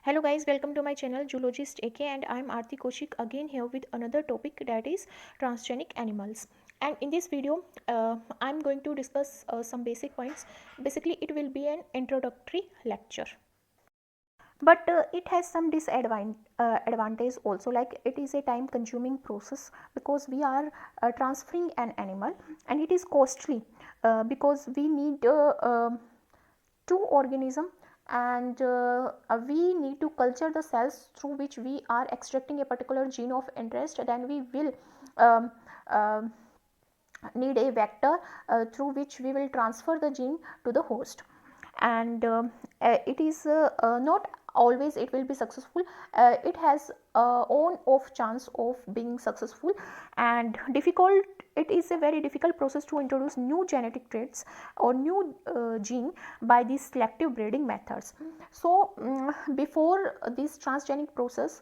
Hello guys, welcome to my channel Zoologist AK, and I'm Aarti Koshik again here with another topic, that is transgenic animals. And in this video I'm going to discuss some basic points. Basically it will be an introductory lecture, but it has some advantage also, like it is a time consuming process because we are transferring an animal, and it is costly because we need two organism, and we need to culture the cells through which we are extracting a particular gene of interest. Then we will um, um need a vector through which we will transfer the gene to the host. And it is not always it will be successful. It has on off chance of being successful, and difficult. It is a very difficult process to introduce new genetic traits or new gene by these selective breeding methods. So before this transgenic process,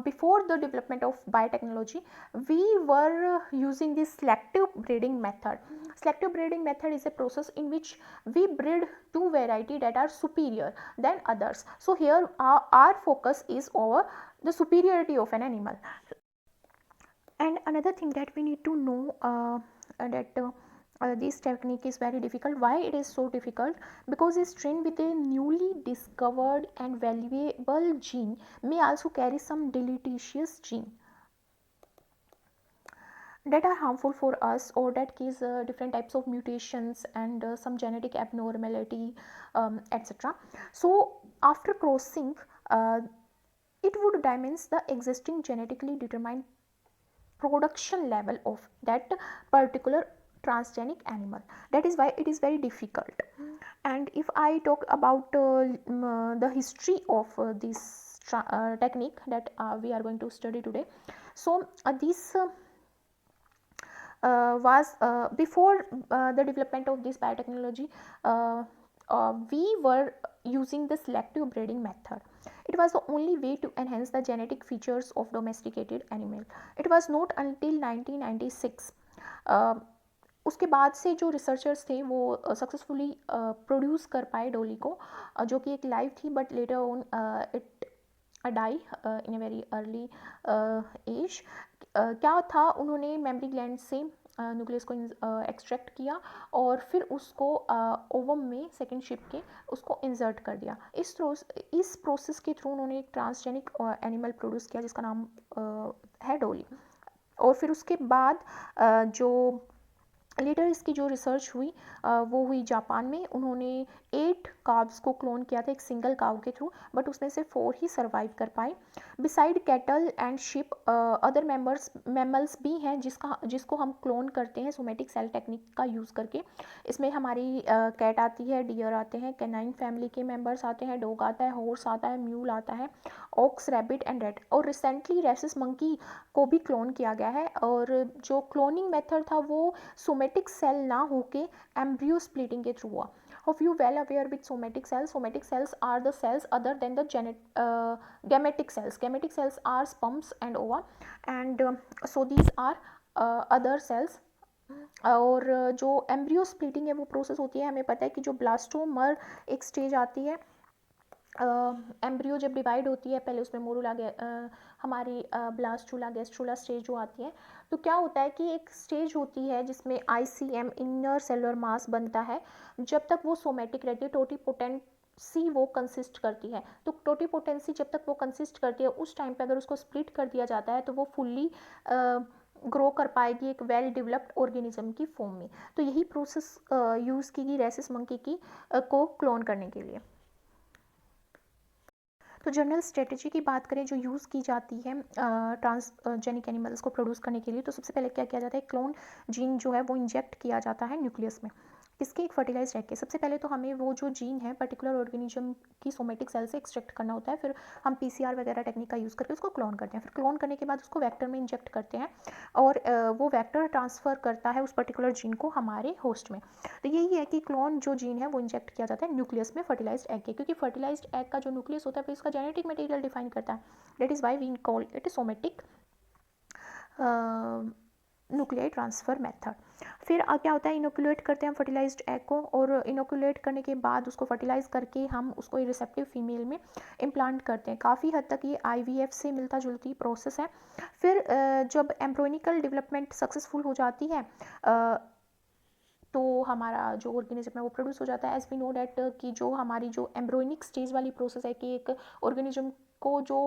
before the development of biotechnology, we were using this selective breeding method. Selective breeding method is a process in which we breed two variety that are superior than others. So here our focus is over the superiority of an animal. And another thing that we need to know, that this technique is very difficult. Why it is so difficult? Because it's trained with a newly discovered and valuable gene may also carry some deleterious gene that are harmful for us, or that cause different types of mutations and some genetic abnormality, etc. So after crossing, uh, it would diminish the existing genetically determined production level of that particular transgenic animal. That is why it is very difficult. And if I talk about the history of this technique that we are going to study today, so this was before the development of this biotechnology, we were using the selective breeding method. It was the only way to enhance the genetic features of domesticated animal. It was not until 1996, उसके बाद से जो researchers थे वो successfully produce कर पाए डोली को, जो कि एक लाइव थी, but later on it die in a very early age. क्या था, उन्होंने मेमरी ग्लैंड से न्यूक्लियस को एक्सट्रैक्ट किया और फिर उसको ओवम में सेकेंड शिप के उसको इंसर्ट कर दिया. इस प्रोसेस के थ्रू उन्होंने एक ट्रांसजेनिक एनिमल प्रोड्यूस किया जिसका नाम है डोली. और फिर उसके बाद जो लेटर इसकी जो रिसर्च हुई वो हुई जापान में. उन्होंने 8 काव्स को क्लोन किया था एक सिंगल काव के थ्रू, बट उसमें से 4 ही सर्वाइव कर पाए. Beside cattle and ship other mammals भी हैं जिसको हम क्लोन करते हैं सोमेटिक सेल टेक्निक का यूज़ करके. इसमें हमारी कैट आती है, डियर आते हैं, कैनाइन फैमिली के मेम्बर्स आते हैं, डॉग आता है, हॉर्स आता है, म्यूल आता है, ऑक्स, रैबिट एंड रेट. और रिसेंटली रेसिस मंकी को भी क्लोन किया गया है. और जो क्लोनिंग मेथड था वो सोमेटिक सेल ना होके एम्ब्रियो स्प्लिटिंग के थ्रू हुआ. Hope you well aware with somatic cells. Somatic cells are the cells other than the gametic cells. Gametic cells are sperms and ova, and so these are other cells. और जो embryo splitting है वो process होती है, हमें पता है कि जो ब्लास्टोमर एक स्टेज आती है, एम्ब्रियो जब डिवाइड होती है, पहले उसमें मोरूला हमारी ब्लास्टूला गैस्ट्रूला स्टेज जो आती है. तो क्या होता है कि एक स्टेज होती है जिसमें ICM इनर सेलुलर मास बनता है. जब तक वो सोमेटिक रहती है, टोटीपोटेंसी वो कंसिस्ट करती है. तो टोटीपोटेंसी जब तक वो कंसिस्ट करती है, उस टाइम पे अगर उसको स्प्लिट कर दिया जाता है तो वो फुल्ली ग्रो कर पाएगी एक वेल डेवलप्ड ऑर्गेनिज्म की फॉर्म में. तो यही प्रोसेस यूज़ की गई रेसिस मंकी की को क्लोन करने के लिए. तो जनरल स्ट्रेटजी की बात करें जो यूज़ की जाती है ट्रांसजेनिक एनिमल्स को प्रोड्यूस करने के लिए, तो सबसे पहले क्या किया जाता है, क्लोन जीन जो है वो इंजेक्ट किया जाता है न्यूक्लियस में. किसके? एक फर्टिलाइज्ड एग के. सबसे पहले तो हमें वो जो जीन है पर्टिकुलर ऑर्गेनिज्म की सोमेटिक सेल से एक्सट्रैक्ट करना होता है. फिर हम PCR वगैरह टेक्निक का यूज़ करके उसको क्लोन करते हैं. फिर क्लोन करने के बाद उसको वेक्टर में इंजेक्ट करते हैं और वो वेक्टर ट्रांसफ़र करता है उस पर्टिकुलर जीन को हमारे होस्ट में. तो यही है कि क्लोन जो जीन है वो इंजेक्ट किया जाता है न्यूक्लियस में फर्टिलाइज्ड एग के, क्योंकि फर्टिलाइज्ड एग का जो न्यूक्लियस होता है वो इसका जेनेटिक मटेरियल डिफाइन करता है. That is why we call it somatic nuclei transfer method. फिर क्या होता है, इनोकुलेट करते हैं फर्टिलाइज्ड एग को, और इनोकुलेट करने के बाद उसको फर्टिलाइज करके हम उसको रिसेप्टिव फीमेल में इम्प्लांट करते हैं। काफ़ी हद तक ये IVF से मिलता जुलती प्रोसेस है। फिर जब एम्ब्रियोनिकल डेवलपमेंट सक्सेसफुल हो जाती है तो हमारा जो ऑर्गेनिज्म है वो प्रोड्यूस हो जाता है। एज वी नो डैट कि जो हमारी जो एम्ब्रियोनिक स्टेज वाली प्रोसेस है कि एक ऑर्गेनिज्म को जो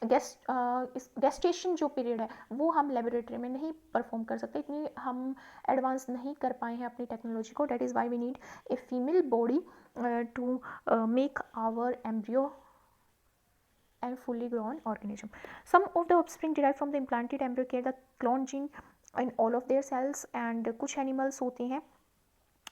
गेस्टेशन जो पीरियड है वो हम लेबोरेटरी में नहीं परफॉर्म कर सकते, इतनी हम एडवांस नहीं कर पाए हैं अपनी टेक्नोलॉजी को। That is why we need a female body to make our embryo and fully grown organism. Some of the offspring derived from the implanted embryo carry the clone gene in all of their cells, and कुछ animals होते हैं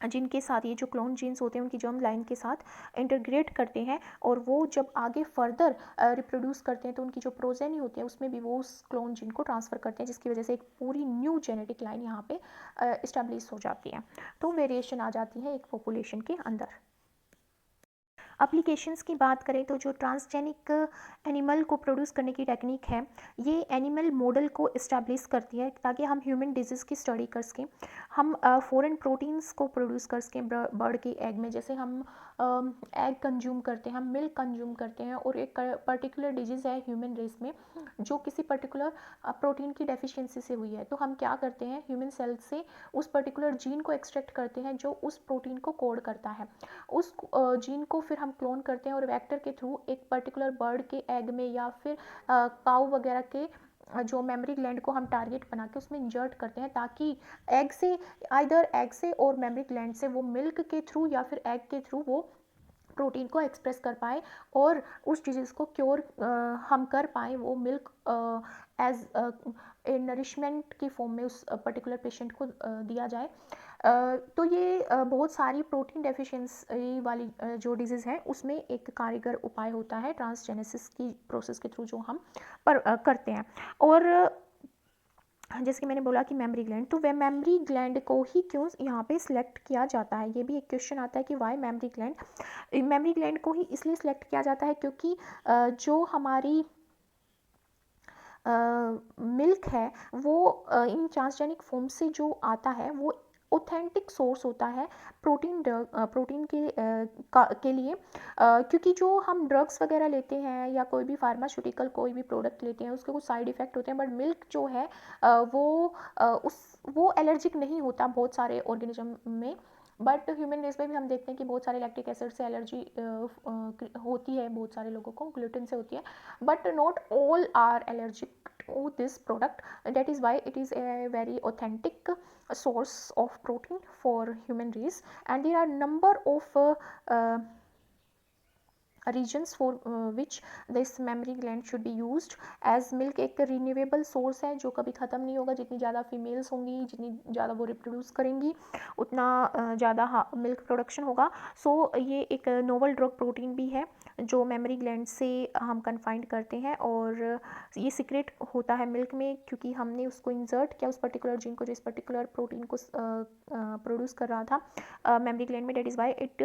जिनके साथ ये जो clone jeans होते हैं उनकी जर्म लाइन के साथ इंटीग्रेट करते हैं, और वो जब आगे फर्दर रिप्रोड्यूस करते हैं तो उनकी जो प्रोजेनी होती है उसमें भी वो उस क्लोन जीन को ट्रांसफ़र करते हैं, जिसकी वजह से एक पूरी न्यू जेनेटिक लाइन यहाँ पे इस्टेब्लिश हो जाती है। तो वेरिएशन आ जाती है एक पॉपुलेशन के अंदर। एप्लीकेशंस की बात करें तो जो ट्रांसजेनिक एनिमल को प्रोड्यूस करने की टेक्निक है ये एनिमल मॉडल को इस्टेब्लिश करती है ताकि हम ह्यूमन डिजीज़ की स्टडी कर सकें, हम फॉरेन प्रोटीन्स को प्रोड्यूस कर सकें बर्ड के एग में। जैसे हम एग कंज्यूम करते हैं, हम मिल्क कंज्यूम करते हैं, और एक पर्टिकुलर डिजीज़ है ह्यूमन रेस में जो किसी पर्टिकुलर प्रोटीन की डेफिशिएंसी से हुई है, तो हम क्या करते हैं, ह्यूमन सेल से उस पर्टिकुलर जीन को एक्सट्रैक्ट करते हैं जो उस प्रोटीन को कोड करता है। उस जीन को फिर हम क्लोन करते हैं और वेक्टर के थ्रू एक पर्टिकुलर बर्ड के एग में या फिर काऊ वगैरह के जो मेमोरी ग्लैंड को हम टारगेट बना के उसमें इंजर्ट करते हैं, ताकि एग से आइदर एग से और मेमोरी ग्लैंड से वो मिल्क के थ्रू या फिर एग के थ्रू वो प्रोटीन को एक्सप्रेस कर पाए और उस डिजीज़ को क्योर हम कर पाएँ, वो मिल्क एज ए नरिशमेंट की फॉर्म में उस पर्टिकुलर पेशेंट को दिया जाए। तो ये बहुत सारी प्रोटीन डेफिशिएंसी वाली जो डिजीज़ है उसमें एक कारगर उपाय होता है ट्रांसजेनेसिस की प्रोसेस के थ्रू जो हम करते हैं। और जैसे कि मैंने बोला कि मेमोरी ग्लैंड, तो वह मेमोरी ग्लैंड को ही क्यों यहाँ पे सिलेक्ट किया जाता है, ये भी एक क्वेश्चन आता है कि वाई मेमोरी ग्लैंड को ही इसलिए सिलेक्ट किया जाता है क्योंकि जो हमारी मिल्क है वो इन ट्रांसजेनिक फॉर्म से जो आता है वो ऑथेंटिक सोर्स होता है प्रोटीन के लिए, क्योंकि जो हम ड्रग्स वगैरह लेते हैं या कोई भी फार्मास्यूटिकल कोई भी प्रोडक्ट लेते हैं उसके कुछ साइड इफ़ेक्ट होते हैं, बट मिल्क जो है वो एलर्जिक नहीं होता बहुत सारे ऑर्गेनिज्म में। बट ह्यूमन रेस में भी हम देखते हैं कि बहुत सारे लैक्टिक एसिड से एलर्जी होती है, बहुत सारे लोगों को ग्लूटेन से होती है, but not all are allergic to this product. That is why it is a very authentic source of protein for human race, and there are number of regions for which this mammary gland should be used as milk एक renewable source है जो कभी ख़त्म नहीं होगा। जितनी ज़्यादा females होंगी, जितनी ज़्यादा वो रिप्रोड्यूस करेंगी, उतना ज़्यादा मिल्क प्रोडक्शन होगा। सो ये एक नोवल ड्रग प्रोटीन भी है जो मेमोरी ग्लैंड से हम कन्फाइंड करते हैं, और ये सीक्रेट होता है मिल्क में क्योंकि हमने उसको इंसर्ट किया उस पर्टिकुलर जीन को जो इस पर्टिकुलर प्रोटीन को प्रोड्यूस कर रहा था मेमोरी ग्लैंड में। Date is why it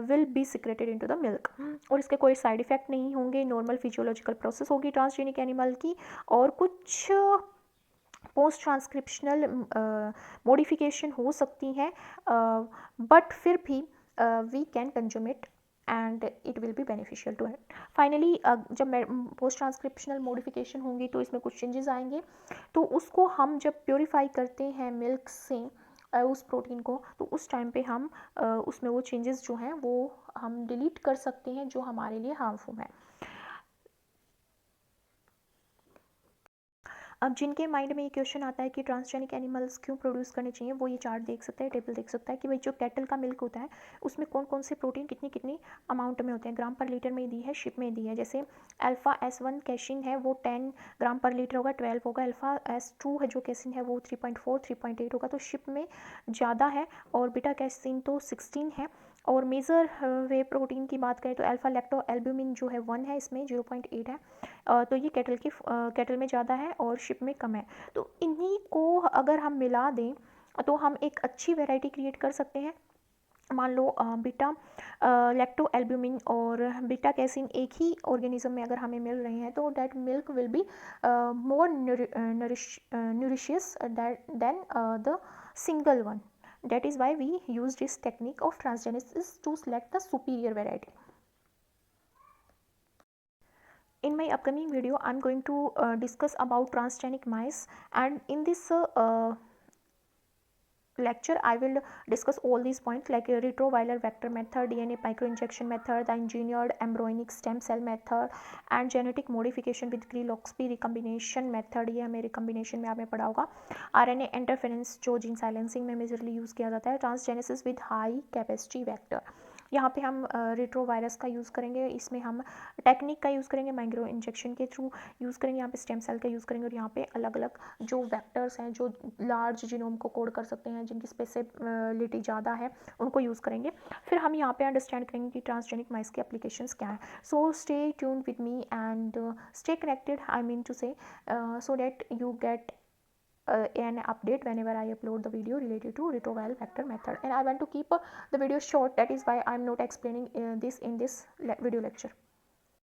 will B secreted into the milk, और इसके कोई साइड इफ़ेक्ट नहीं होंगे, नॉर्मल फिजियोलॉजिकल प्रोसेस होगी ट्रांसजेनिक एनिमल की, और कुछ पोस्ट ट्रांसक्रिप्शनल मॉडिफिकेशन हो सकती हैं, बट फिर भी we can consume it and it will be beneficial to it. Finally जब पोस्ट ट्रांसक्रिप्शनल मॉडिफिकेशन होंगी तो इसमें कुछ चेंजेस आएंगे, तो उसको हम जब प्योरीफाई करते हैं मिल्क से उस प्रोटीन को, तो उस टाइम पे हम उसमें वो चेंजेस जो हैं वो हम डिलीट कर सकते हैं जो हमारे लिए हार्मफुल है। अब जिनके माइंड में ये क्वेश्चन आता है कि ट्रांसजेनिक एनिमल्स क्यों प्रोड्यूस करने चाहिए, वो ये चार्ट देख सकता है, टेबल देख सकता है कि भाई जो कैटल का मिल्क होता है उसमें कौन कौन से प्रोटीन कितनी कितनी अमाउंट में होते हैं, ग्राम पर लीटर में दी है, शिप में दी है। जैसे अल्फ़ा S1 कैसिन है वो 10 ग्राम पर लीटर होगा, 12 होगा। अल्फ़ा S2 है जो कैसिन है वो 3.4 3.8 होगा, तो शिप में ज़्यादा है। और बीटा कैसिन तो 16 है। और मेजर वे प्रोटीन की बात करें तो अल्फ़ा लैक्टो एल्ब्यूमिन जो है 1 है, इसमें 0.8 है, तो ये कैटल में ज़्यादा है और शिप में कम है। तो इन्हीं को अगर हम मिला दें तो हम एक अच्छी वैरायटी क्रिएट कर सकते हैं मान लो बीटा लैक्टो एल्ब्यूमिन और बीटा कैसिन एक ही ऑर्गेनिज्म में अगर हमें मिल रहे हैं तो that milk will be more nutritious than the single one. That is why we use this technique of transgenesis to select the superior variety. In my upcoming video, I'm going to discuss about transgenic mice, and in this lecture I will discuss all these points like retroviral vector method, DNA microinjection method, the engineered embryonic stem cell method and genetic modification with Cree-Loxby recombination method. ये हमें recombination में आपने पढ़ा होगा. RNA interference जो gene silencing में majorly use किया जाता है. Transgenesis with high capacity vector, यहाँ पे हम रेट्रोवायरस का यूज़ करेंगे. इसमें हम टेक्निक का यूज़ करेंगे, माइक्रो इंजेक्शन के थ्रू यूज़ करेंगे. यहाँ पे स्टेम सेल का यूज़ करेंगे और यहाँ पे अलग अलग जो वेक्टर्स हैं जो लार्ज जीनोम को कोड कर सकते हैं, जिनकी स्पेसिलिटी ज़्यादा है, उनको यूज़ करेंगे. फिर हम यहाँ पे अंडरस्टैंड करेंगे कि ट्रांसजेनिक माइस की एप्लीकेशंस क्या है. So stay tuned with me and stay connected, I mean to say, so that you get an update whenever I upload the video related to retroviral vector method. And I want to keep the video short, that is why I'm not explaining this in this video lecture.